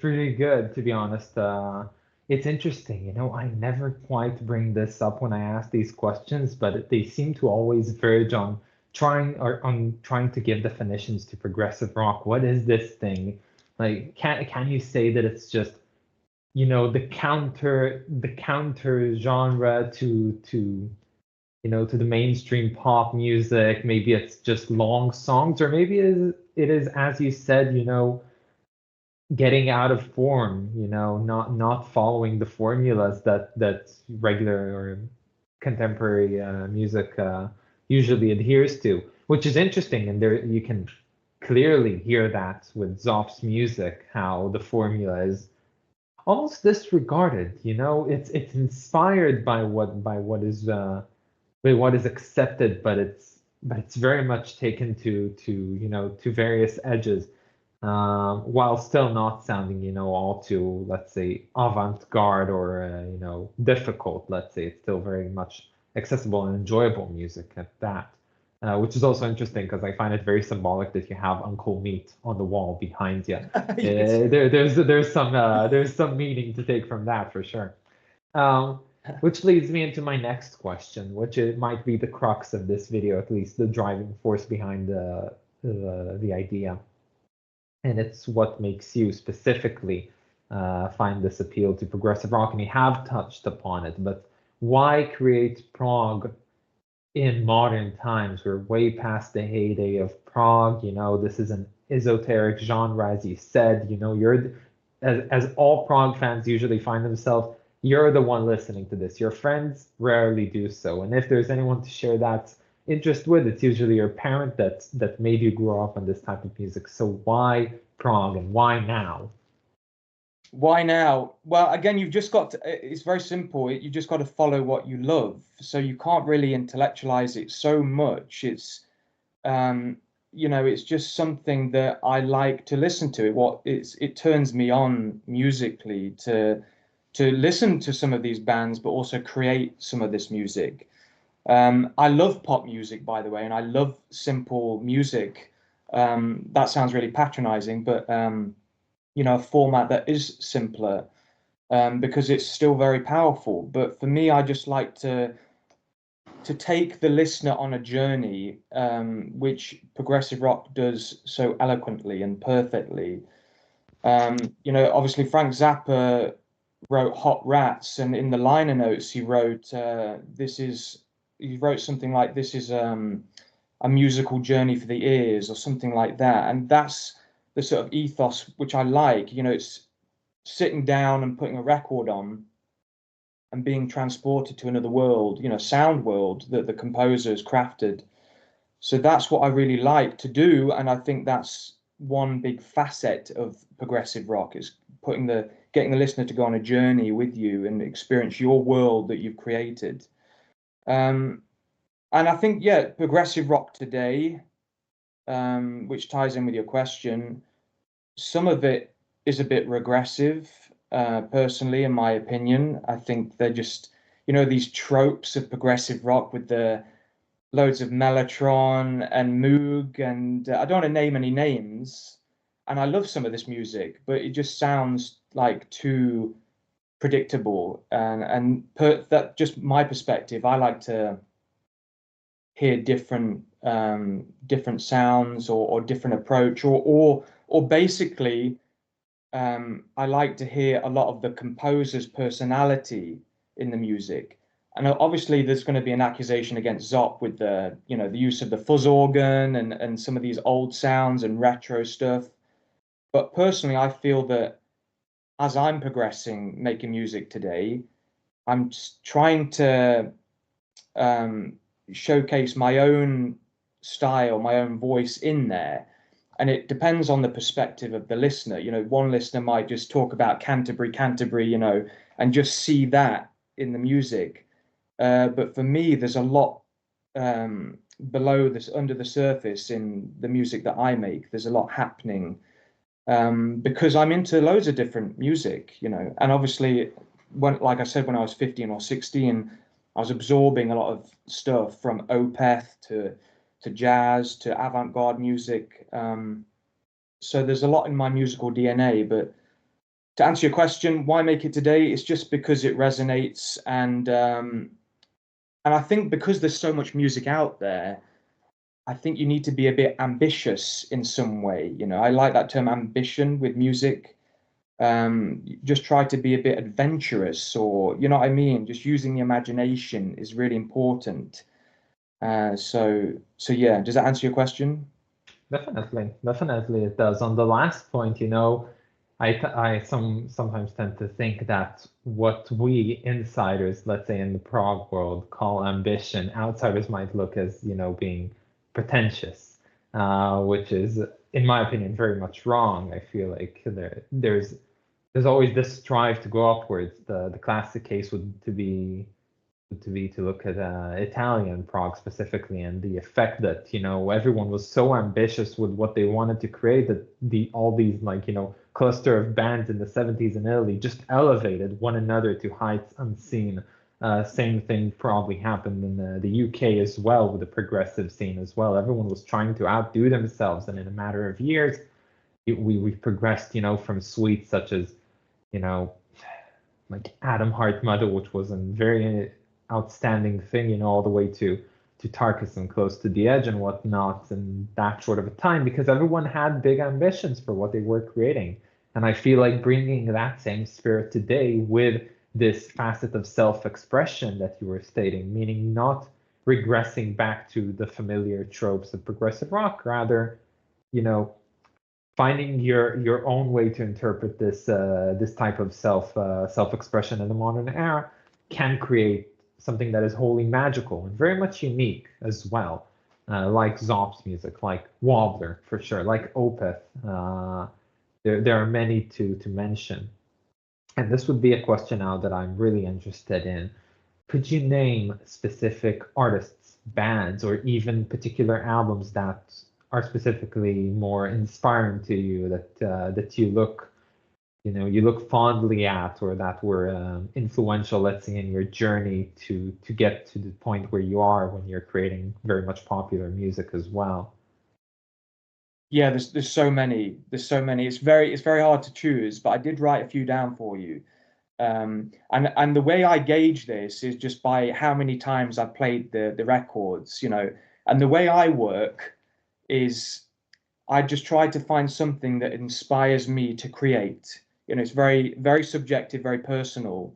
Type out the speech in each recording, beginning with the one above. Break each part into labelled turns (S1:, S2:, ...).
S1: pretty good, to be honest. It's interesting, I never quite bring this up when I ask these questions, but they seem to always verge on trying to give definitions to progressive rock. What is this thing? Like, can you say that it's just, the counter genre to the mainstream pop music? Maybe it's just long songs, or maybe it is, as you said, getting out of form, not following the formulas that regular or contemporary music usually adheres to, which is interesting. And there you can clearly hear that with Zoff's music, how the formula is almost disregarded. It's inspired by what is accepted, but it's very much taken to various edges, while still not sounding, all too, let's say, avant-garde or difficult. Let's say it's still very much accessible and enjoyable music at that. Which is also interesting because I find it very symbolic that you have Uncle Meat on the wall behind you.
S2: Yes.
S1: There's some meaning to take from that for sure. Which leads me into my next question, which it might be the crux of this video, at least the driving force behind the idea. And it's what makes you specifically find this appeal to progressive rock. And you have touched upon it, but why create prog in modern times? We're way past the heyday of prog. This is an esoteric genre, as you said. You're as all prog fans usually find themselves. You're the one listening to this. Your friends rarely do so, and if there's anyone to share that interest with, it's usually your parent that made you grow up on this type of music. So why prog and why now?
S2: Why now? Well, again, you've just got to, it's very simple. You just got to follow what you love. So you can't really intellectualize it so much. It's just something that I like to listen to. It turns me on musically to listen to some of these bands, but also create some of this music. I love pop music, by the way, and I love simple music. That sounds really patronizing, but a format that is simpler, because it's still very powerful. But for me, I just like to take the listener on a journey, which progressive rock does so eloquently and perfectly. Obviously Frank Zappa wrote Hot Rats, and in the liner notes he wrote something like, this is a musical journey for the ears, or something like that. And that's the sort of ethos which I like. It's sitting down and putting a record on and being transported to another world, sound world that the composer has crafted. So that's what I really like to do, and I think that's one big facet of progressive rock, is getting the listener to go on a journey with you and experience your world that you've created. And I think, yeah, progressive rock today, which ties in with your question, some of it is a bit regressive, personally, in my opinion. I think they're just, these tropes of progressive rock with the loads of Mellotron and Moog, and I don't want to name any names. And I love some of this music, but it just sounds like too predictable. That just my perspective. I like to hear different sounds, or different approach, or basically, I like to hear a lot of the composer's personality in the music. And obviously, there's going to be an accusation against Zopp with the use of the fuzz organ and some of these old sounds and retro stuff. But personally, I feel that as I'm progressing making music today, I'm trying to showcase my own style, my own voice in there. And it depends on the perspective of the listener. One listener might just talk about Canterbury, Canterbury, and just see that in the music. But for me, there's a lot below this, under the surface in the music that I make. There's a lot happening, because I'm into loads of different music, and obviously, like I said, when I was 15 or 16, I was absorbing a lot of stuff from Opeth to jazz to avant-garde music. So there's a lot in my musical DNA, but to answer your question, why make it today? It's just because it resonates, and I think because there's so much music out there, I think you need to be a bit ambitious in some way. You know, I like that term ambition with music. Just try to be a bit adventurous, or you know what I mean. Just using the imagination is really important. So yeah. Does that answer your question?
S1: Definitely it does. On the last point, you know, I sometimes tend to think that what we insiders, let's say in the prog world, call ambition, outsiders might look as, you know, being pretentious, which is, in my opinion, very much wrong. I feel like there's always this strive to go upwards. The classic case would be to look at Italian prog specifically, and the effect that, you know, everyone was so ambitious with what they wanted to create that all these, like, you know, cluster of bands in the 70s in Italy just elevated one another to heights unseen. Same thing probably happened in the UK as well, with the progressive scene as well. Everyone was trying to outdo themselves, and in a matter of years, we've progressed, you know, from suites such as, you know, like Adam Hart Mother, which was a very outstanding thing, you know, all the way to Tarkus and Close to the Edge and whatnot in that short of a time, because everyone had big ambitions for what they were creating. And I feel like bringing that same spirit today with this facet of self-expression that you were stating, meaning not regressing back to the familiar tropes of progressive rock, rather, you know, finding your own way to interpret this type of self-expression in the modern era can create something that is wholly magical and very much unique as well, like Zopp's music, like Wobbler for sure, like Opeth. There are many to mention, and this would be a question now that I'm really interested in. Could you name specific artists, bands, or even particular albums that are specifically more inspiring to you, that you look, you know, you look fondly at, or that were influential, let's say, in your journey to get to the point where you are when you're creating very much popular music as well?
S2: Yeah, there's so many. There's so many. It's very hard to choose, but I did write a few down for you. And the way I gauge this is just by how many times I've played the records, you know. And the way I work is I just try to find something that inspires me to create. You know, it's very subjective, very personal.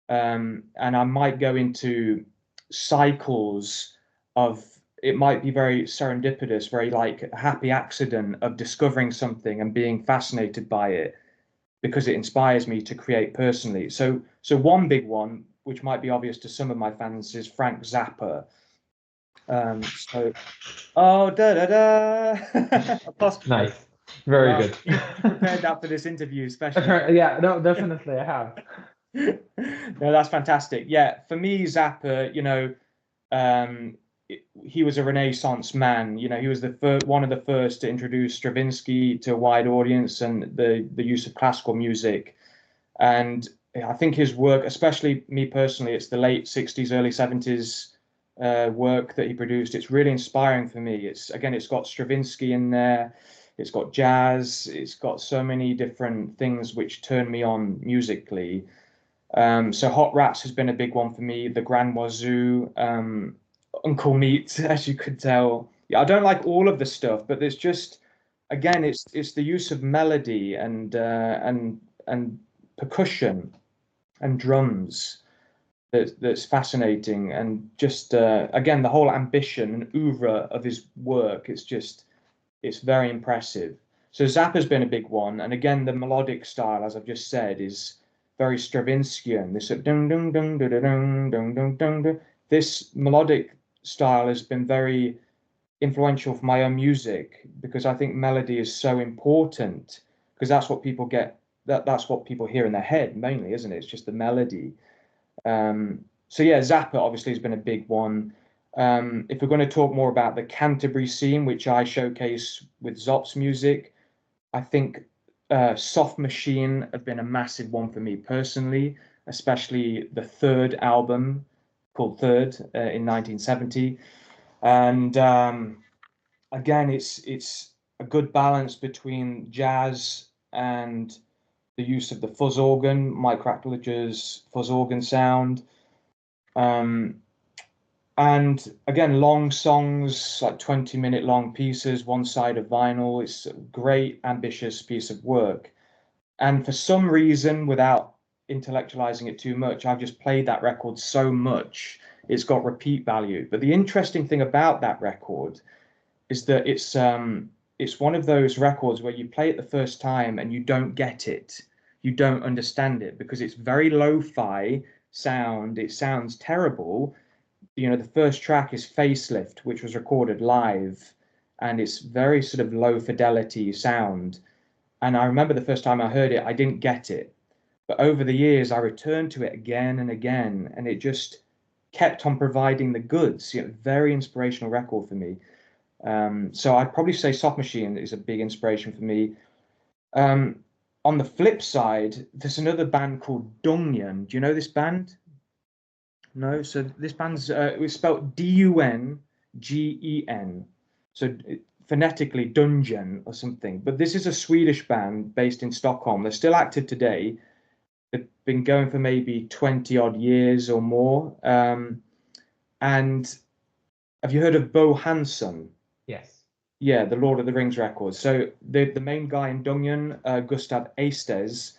S2: And I might go into cycles of, it might be very serendipitous, very like a happy accident of discovering something and being fascinated by it because it inspires me to create personally. So one big one, which might be obvious to some of my fans, is Frank Zappa. So oh da da da apostrophe.
S1: Nice, very
S2: Wow,
S1: good.
S2: you prepared that for this interview, especially.
S1: Yeah, no, definitely I have.
S2: No, that's fantastic. Yeah, for me, Zappa, you know, um, he was a Renaissance man. You know, he was one of the first to introduce Stravinsky to a wide audience and the use of classical music. And I think his work, especially me personally, it's the late 60s, early 70s work that he produced. It's really inspiring for me. It's got Stravinsky in there. It's got jazz. It's got so many different things which turn me on musically. So Hot Rats has been a big one for me. The Grand Wazoo, Uncle Neat, as you could tell. Yeah, I don't like all of the stuff, but there's just, again, it's the use of melody and percussion and drums that's fascinating, and just again the whole ambition and oeuvre of his work. It's very impressive. So Zappa's been a big one, and again the melodic style, as I've just said, is very Stravinsky. This dung dung dung dung dung dung dung dung. This melodic style has been very influential for my own music because I think melody is so important because that's what people get. That's what people hear in their head mainly, isn't it? It's just the melody. So yeah, Zappa obviously has been a big one. If we're going to talk more about the Canterbury scene, which I showcase with Zopp's music, I think Soft Machine have been a massive one for me personally, especially the third album called Third in 1970. And again, it's a good balance between jazz and the use of the fuzz organ, Mike Rackledge's fuzz organ sound. And again, long songs, like 20-minute long pieces, one side of vinyl. It's a great, ambitious piece of work. And for some reason, without intellectualizing it too much, I've just played that record so much, it's got repeat value. But the interesting thing about that record is that it's one of those records where you play it the first time and you don't get it. You don't understand it because it's very lo-fi sound. It sounds terrible. You know, the first track is Facelift, which was recorded live, and it's very sort of low fidelity sound. And I remember the first time I heard it, I didn't get it. But over the years, I returned to it again and again, and it just kept on providing the goods. You know, very inspirational record for me. So I'd probably say Soft Machine is a big inspiration for me. On the flip side, there's another band called Dungeon. Do you know this band? No, so this band's it's spelled Dungen. So phonetically Dungeon or something. But this is a Swedish band based in Stockholm. They're still active today. They've been going for maybe 20 odd years or more. And have you heard of Bo Hansson?
S1: Yes.
S2: Yeah, the Lord of the Rings records. So the main guy in Dungeon, Gustav Estes,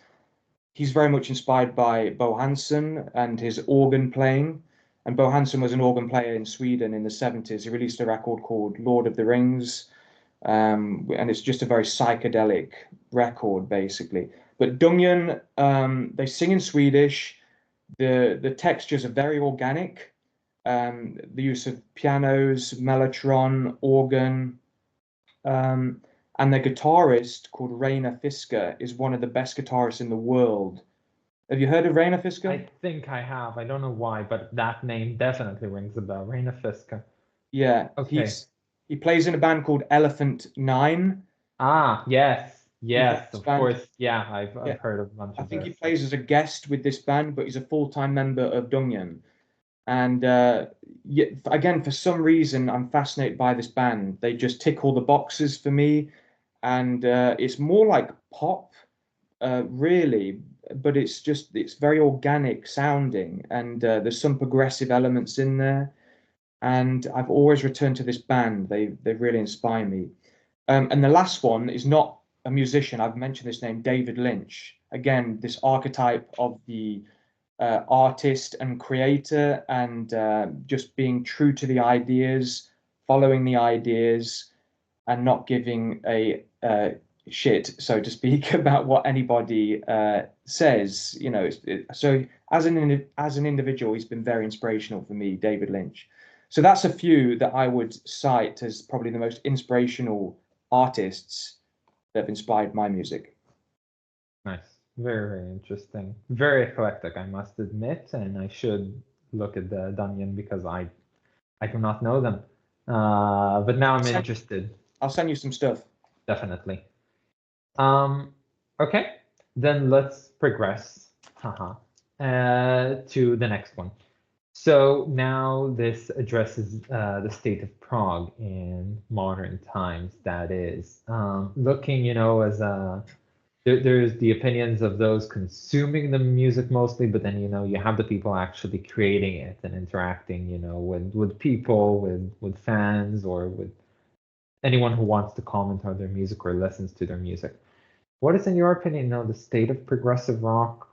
S2: he's very much inspired by Bo Hansson and his organ playing. And Bo Hansson was an organ player in Sweden in the 70s. He released a record called Lord of the Rings. And it's just a very psychedelic record, basically. But Dungeon, they sing in Swedish. The textures are very organic. The use of pianos, mellotron, organ. And the guitarist called Rainer Fisker is one of the best guitarists in the world. Have you heard of Rainer Fisker?
S1: I think I have. I don't know why, but that name definitely rings a bell. Rainer Fisker.
S2: Yeah.
S1: Okay.
S2: He plays in a band called Elephant Nine.
S1: Ah, yes. Yes,
S2: this
S1: of
S2: band?
S1: course. Yeah, I've
S2: Yeah.
S1: heard of a bunch
S2: I
S1: of
S2: think
S1: their
S2: he
S1: stuff.
S2: plays as a guest with this band, but he's a full-time member of Dungeon. And yeah, again, for some reason, I'm fascinated by this band. They just tick all the boxes for me. And it's more like pop, really, but it's very organic sounding, and there's some progressive elements in there. And I've always returned to this band. They really inspire me. And the last one is not a musician. I've mentioned this name, David Lynch. Again, this archetype of the artist and creator, and just being true to the ideas, following the ideas, and not giving a shit, so to speak, about what anybody says. You know, so as an individual, he's been very inspirational for me, David Lynch. So that's a few that I would cite as probably the most inspirational artists that have inspired my music.
S1: Nice. Very, very interesting. Very eclectic, I must admit, and I should look at the Dungeon because I do not know them. But now I'm interested.
S2: I'll send you some stuff.
S1: Definitely. Okay, then let's progress to the next one. So now this addresses the state of Prague in modern times. That is looking, as there's the opinions of those consuming the music mostly, but then you have the people actually creating it and interacting, with people, with fans, or with anyone who wants to comment on their music or listens to their music. What is, in your opinion, the state of progressive rock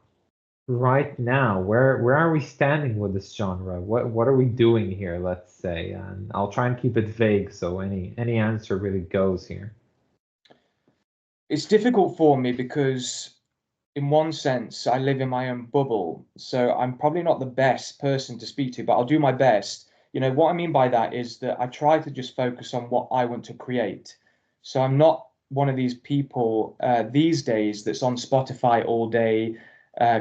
S1: right now? Where are we standing with this genre? What are we doing here, let's say? And I'll try and keep it vague, so any answer really goes here.
S2: It's difficult for me because in one sense I live in my own bubble, so I'm probably not the best person to speak to, but I'll do my best. What I mean by that is that I try to just focus on what I want to create. So I'm not one of these people these days that's on Spotify all day,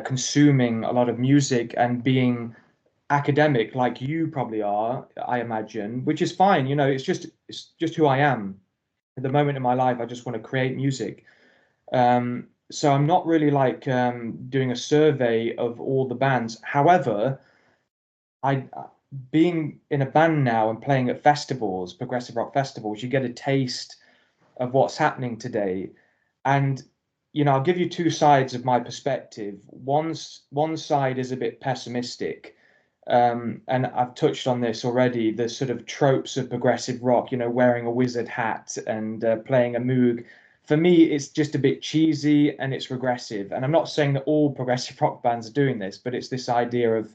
S2: consuming a lot of music and being academic like you probably are, I imagine, which is fine. It's just who I am. At the moment in my life, I just want to create music. So I'm not really like doing a survey of all the bands. However, being in a band now and playing at festivals, progressive rock festivals, you get a taste of what's happening today. And I'll give you two sides of my perspective. One side is a bit pessimistic, and I've touched on this already, the sort of tropes of progressive rock, wearing a wizard hat and playing a moog. For me, it's just a bit cheesy and it's regressive. And I'm not saying that all progressive rock bands are doing this, but it's this idea of,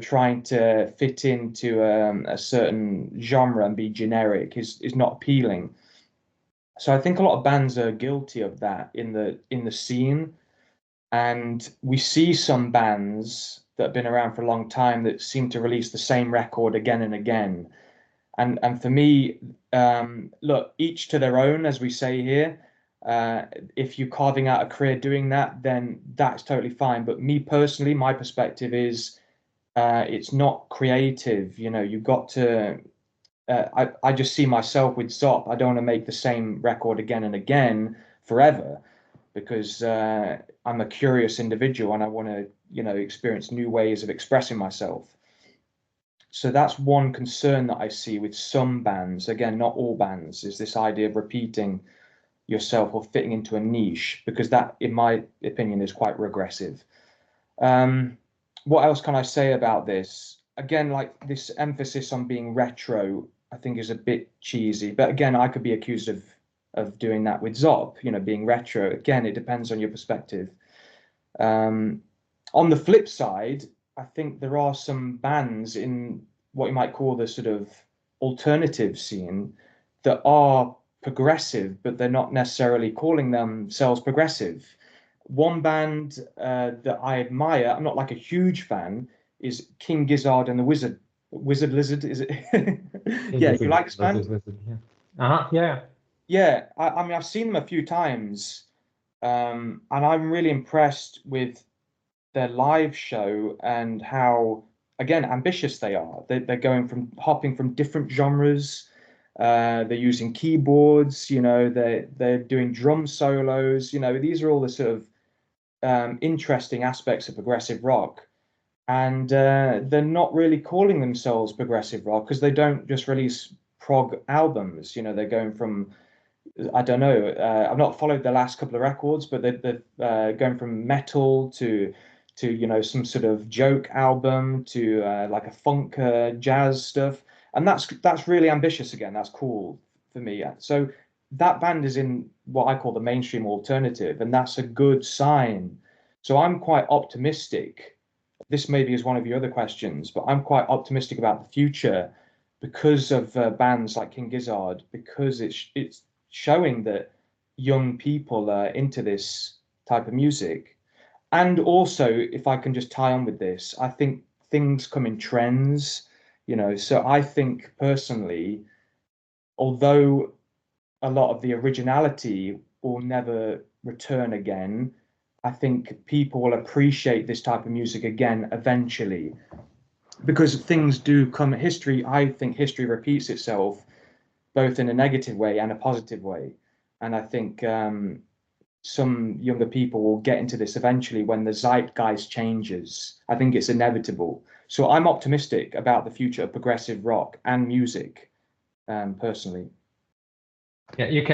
S2: trying to fit into a certain genre and be generic is not appealing. So I think a lot of bands are guilty of that in the scene. And we see some bands that have been around for a long time that seem to release the same record again and again. And for me, look, each to their own, as we say here. If you're carving out a career doing that, then that's totally fine. But me personally, my perspective is it's not creative. You've got to. I just see myself with Zopp. I don't want to make the same record again and again forever, because I'm a curious individual and I want to, experience new ways of expressing myself. So that's one concern that I see with some bands. Again, not all bands, is this idea of repeating yourself or fitting into a niche, because that, in my opinion, is quite regressive. What else can I say about this? Again, like this emphasis on being retro, I think is a bit cheesy. But again, I could be accused of doing that with Zopp, being retro. Again, it depends on your perspective. On the flip side, I think there are some bands in what you might call the sort of alternative scene that are progressive, but they're not necessarily calling themselves progressive. One band that I admire, I'm not like a huge fan, is King Gizzard and the Wizard Lizard, is it? Yeah, you like this band?
S1: Yeah. Uh-huh. Yeah.
S2: Yeah, I mean, I've seen them a few times, and I'm really impressed with their live show and how, again, ambitious they are. They're going from hopping from different genres. They're using keyboards, they're doing drum solos. These are all the sort of interesting aspects of progressive rock. And they're not really calling themselves progressive rock because they don't just release prog albums. They're going from, I don't know, I've not followed the last couple of records, but they're going from metal to some sort of joke album to like a funk jazz stuff, and that's really ambitious. Again, that's cool for me. So that band is in what I call the mainstream alternative, and that's a good sign. So I'm quite optimistic. This maybe is one of your other questions, but I'm quite optimistic about the future because of bands like King Gizzard, because it's showing that young people are into this type of music. And also, if I can just tie on with this, I think things come in trends, so I think personally, although a lot of the originality will never return again, I think people will appreciate this type of music again eventually, because things do come. I think history repeats itself, both in a negative way and a positive way. And I think some younger people will get into this eventually when the zeitgeist changes. I think it's inevitable. So I'm optimistic about the future of progressive rock and music, personally.
S1: Yeah, you can